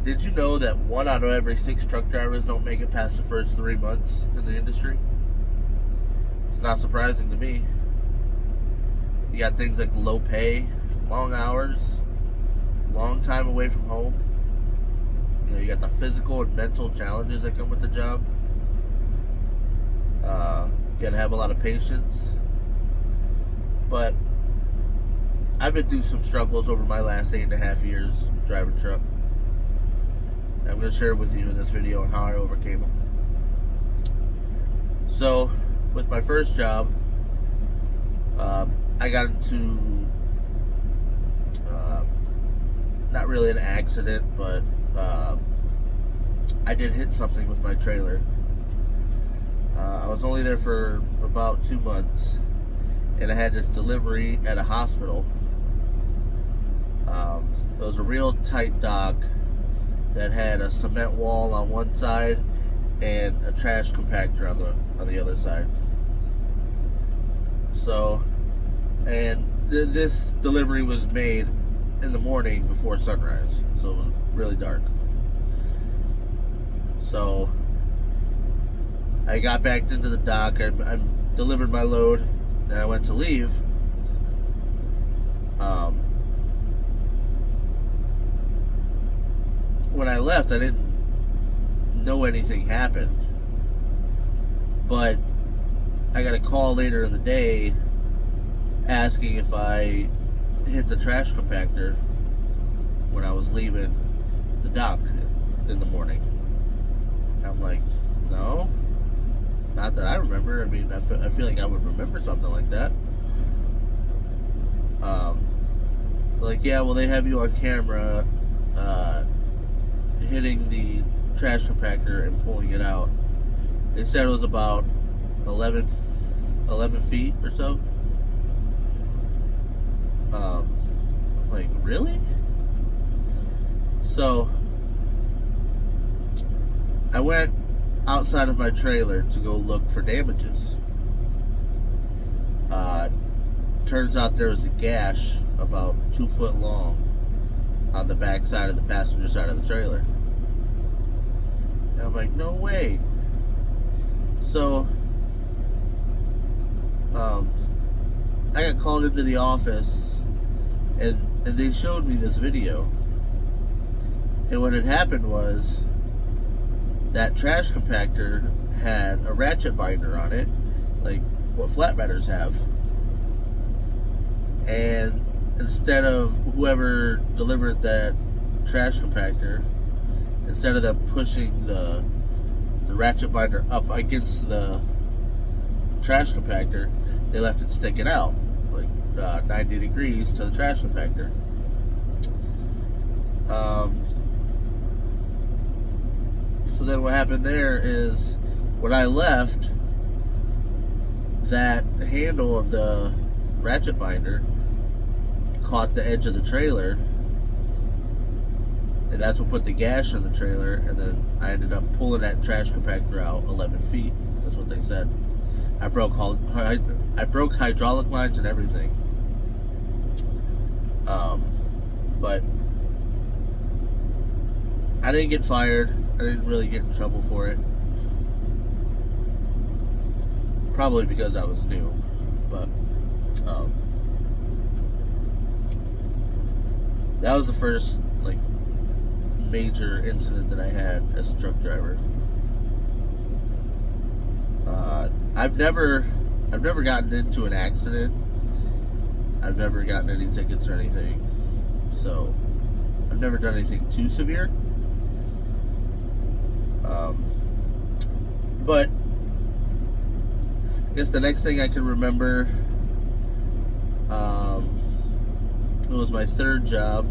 Did you know that 1 out of every 6 truck drivers don't make it past the first 3 months in the industry? It's not surprising to me. You got things like low pay, long hours, long time away from home. You got the physical and mental challenges that come with the job. You gotta have a lot of patience. But I've been through some struggles over my last 8.5 years driving truck. I'm going to share with you in this video on how I overcame them. So, with my first job, I got into not really an accident, but I did hit something with my trailer. I was only there for about 2 months, and I had this delivery at a hospital. It was a real tight dock that had a cement wall on one side and a trash compactor on the other side. So, and this delivery was made in the morning before sunrise, so it was really dark. So I got back into the dock. I delivered my load, and I went to leave. When I left, I didn't know anything happened, but I got a call later in the day asking if I hit the trash compactor when I was leaving the dock in the morning. I'm like, no, not that I remember. I mean, I feel like I would remember something like that. Like, yeah, well, they have you on camera hitting the trash compactor and pulling it out. They said it was about 11 feet or so. I'm like, really? So I went outside of my trailer to go look for damages. Turns out there was a gash about 2 foot long on the back side of the passenger side of the trailer. And I'm like, no way. So I got called into the office, and they showed me this video. And what had happened was that trash compactor had a ratchet binder on it, like what flatbedders have. And instead of whoever delivered that trash compactor, instead of them pushing the ratchet binder up against the trash compactor, they left it sticking out like 90 degrees to the trash compactor. So then what happened there is, when I left, that handle of the ratchet binder caught the edge of the trailer, and that's what put the gash on the trailer. And then I ended up pulling that trash compactor out 11 feet. That's what they said. I broke hydraulic lines and everything. But I didn't get fired. I didn't really get in trouble for it. Probably because I was new. But that was the first major incident that I had as a truck driver. I've never gotten into an accident. I've never gotten any tickets or anything. So I've never done anything too severe. But I guess the next thing I can remember, it was my third job.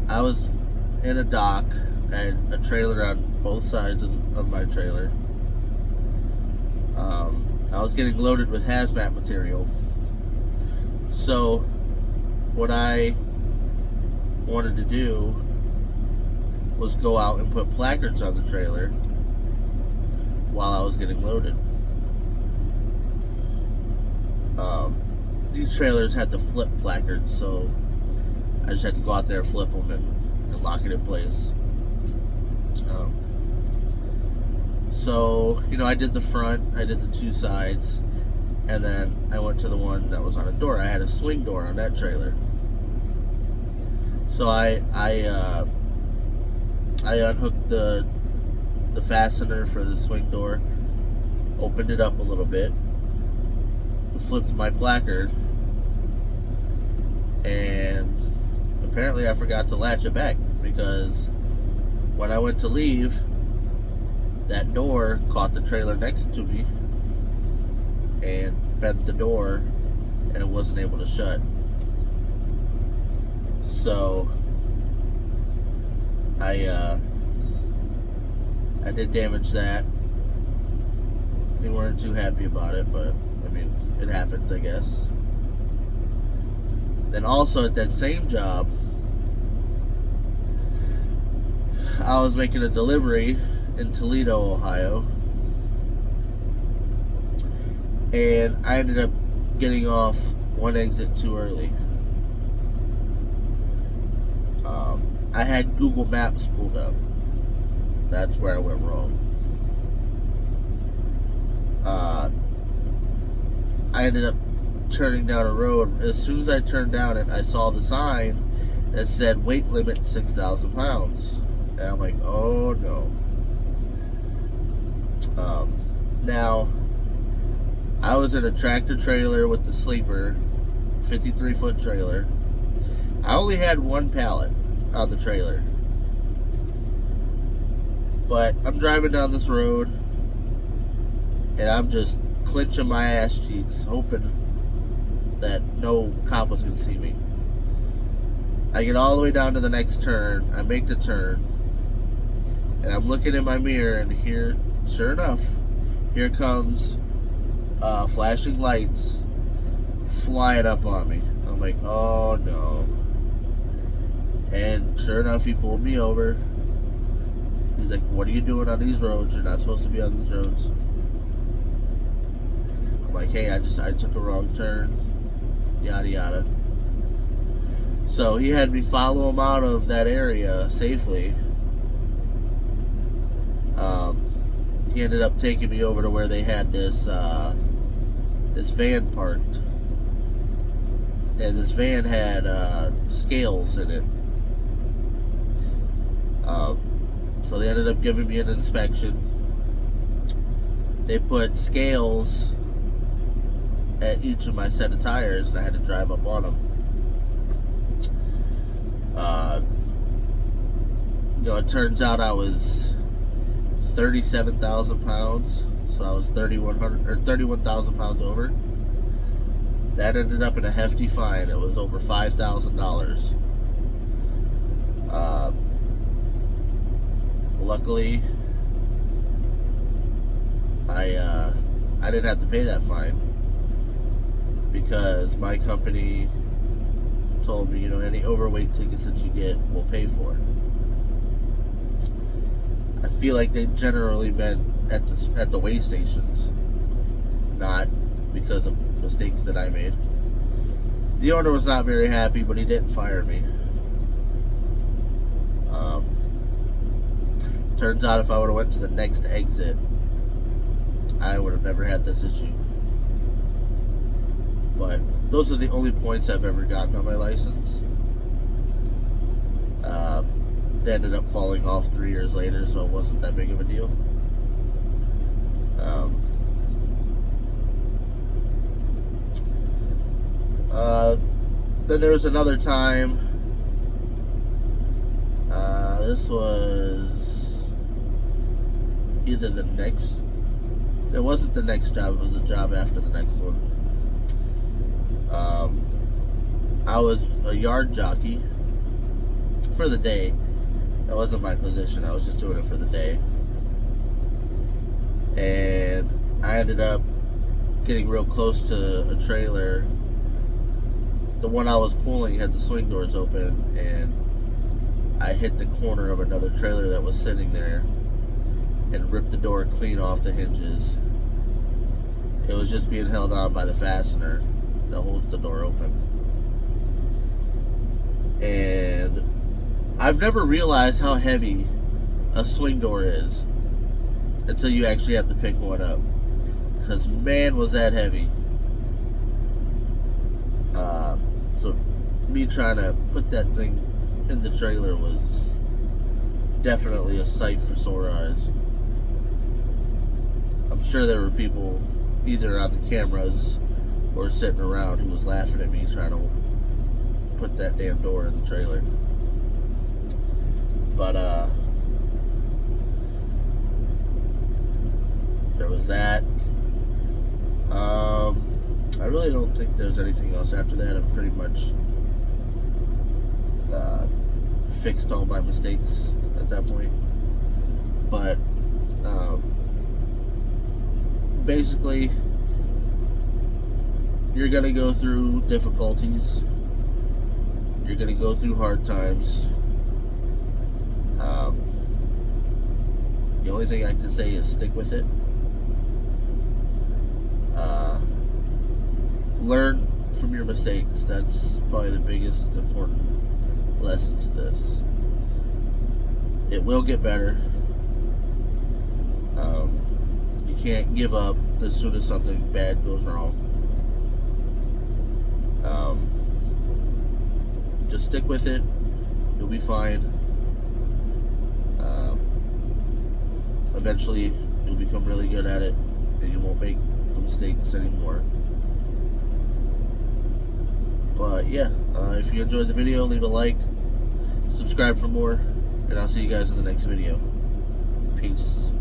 I was in a dock. I had a trailer on both sides of my trailer. I was getting loaded with hazmat material. So what I wanted to do was go out and put placards on the trailer while I was getting loaded. These trailers had the flip placards, so I just had to go out there, flip them, and lock it in place. So, I did the front, I did the two sides, and then I went to the one that was on a door. I had a swing door on that trailer. So I unhooked the fastener for the swing door, opened it up a little bit, flipped my placard, and apparently I forgot to latch it back, because when I went to leave, that door caught the trailer next to me and bent the door, and it wasn't able to shut. So I did damage that. They weren't too happy about it, but I mean, it happens, I guess. Then also at that same job, I was making a delivery in Toledo, Ohio, and I ended up getting off one exit too early. I had Google Maps pulled up. That's where I went wrong. I ended up turning down a road. As soon as I turned down it, I saw the sign that said weight limit 6,000 pounds. And I'm like, oh no. Now, I was in a tractor trailer with the sleeper, 53-foot trailer. I only had one pallet on the trailer. But I'm driving down this road, and I'm just clenching my ass cheeks, hoping that no cop was going to see me. I get all the way down to the next turn. I make the turn, and I'm looking in my mirror, and here, sure enough, here comes flashing lights flying up on me. I'm like, oh no. And sure enough, he pulled me over. He's like, what are you doing on these roads? You're not supposed to be on these roads. I'm like, hey, I took a wrong turn. Yada yada. So he had me follow him out of that area safely. He ended up taking me over to where they had this van parked. And this van had scales in it. So they ended up giving me an inspection. They put scales at each of my set of tires, and I had to drive up on them. It turns out I was 37,000 pounds, so I was 31,000 pounds over. That ended up in a hefty fine. It was over $5,000. Luckily, I didn't have to pay that fine, because my company told me, any overweight tickets that you get, we'll pay for. I feel like they generally meant at the weigh stations, not because of mistakes that I made. The owner was not very happy, but he didn't fire me. Turns out if I would have went to the next exit, I would have never had this issue. But those are the only points I've ever gotten on my license. They ended up falling off 3 years later, so it wasn't that big of a deal. Then there was another time. This was either the next. It wasn't the next job. It was the job after the next one. I was a yard jockey for the day. That wasn't my position. I was just doing it for the day. And I ended up getting real close to a trailer. The one I was pulling had the swing doors open, and I hit the corner of another trailer that was sitting there and ripped the door clean off the hinges. It was just being held on by the fastener that holds the door open. And I've never realized how heavy a swing door is until you actually have to pick one up. Because, man, was that heavy. So me trying to put that thing in the trailer was definitely a sight for sore eyes. I'm sure there were people either on the cameras or sitting around who was laughing at me trying to put that damn door in the trailer. But there was that. I really don't think there's anything else after that. I've pretty much fixed all my mistakes at that point. But basically, you're gonna go through difficulties. You're gonna go through hard times. The only thing I can say is stick with it. Learn from your mistakes. That's probably the biggest important lesson to this. It will get better. You can't give up as soon as something bad goes wrong. Just stick with it. You'll be fine. Eventually, you'll become really good at it, and you won't make mistakes anymore. But yeah, if you enjoyed the video, leave a like, subscribe for more, and I'll see you guys in the next video. Peace.